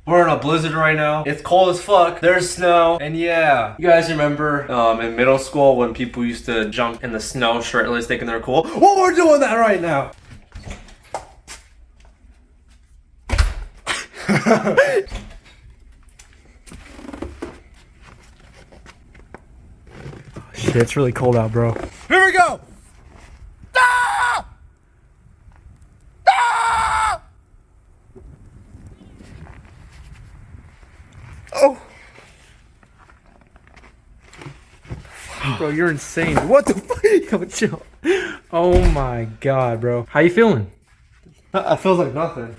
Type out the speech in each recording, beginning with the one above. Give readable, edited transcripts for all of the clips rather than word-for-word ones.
We're in a blizzard right now. It's cold as fuck. There's snow. And yeah, you guys remember in middle school when people used to jump in the snow shirtless thinking they're cool? Well, we're doing that right now. Shit, it's really cold out, bro. Here we go! Ah! Ah! Oh! Bro, you're insane. What the fuck? Yo, chill. Oh my god, bro. How you feeling? That feels like nothing.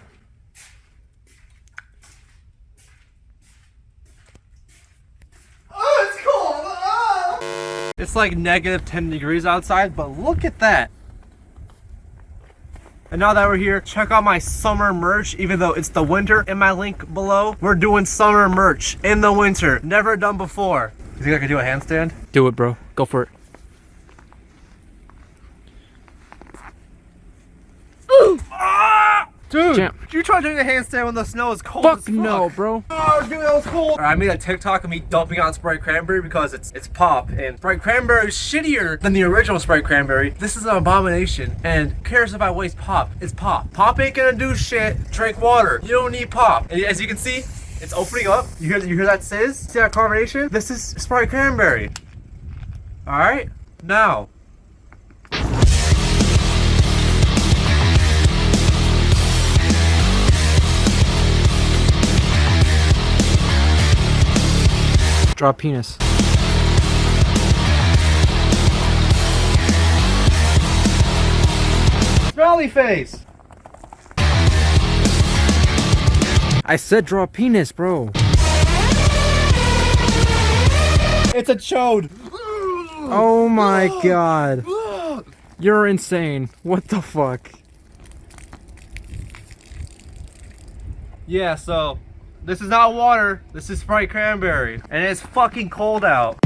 It's like negative 10 degrees outside, but look at that. And now that we're here, check out my summer merch, even though it's the winter. In my link below, we're doing summer merch in the winter. Never done before. You think I could do a handstand? Do it, bro. Go for it. Dude, did you try doing a handstand when the snow is cold? Fuck no, bro. Oh, dude, that was cold. Right, I made a TikTok of me dumping on Sprite Cranberry because it's pop, and Sprite Cranberry is shittier than the original Sprite Cranberry. This is an abomination, and who cares if I waste pop? It's pop. Pop ain't gonna do shit. Drink water. You don't need pop. And as you can see, it's opening up. You hear that sizz? See that carbonation? This is Sprite Cranberry. All right, now. Draw a penis. Smiley face! I said draw a penis, bro. It's a chode. Oh my god. You're insane. What the fuck? Yeah, so this is not water, this is Sprite Cranberry, and it's fucking cold out.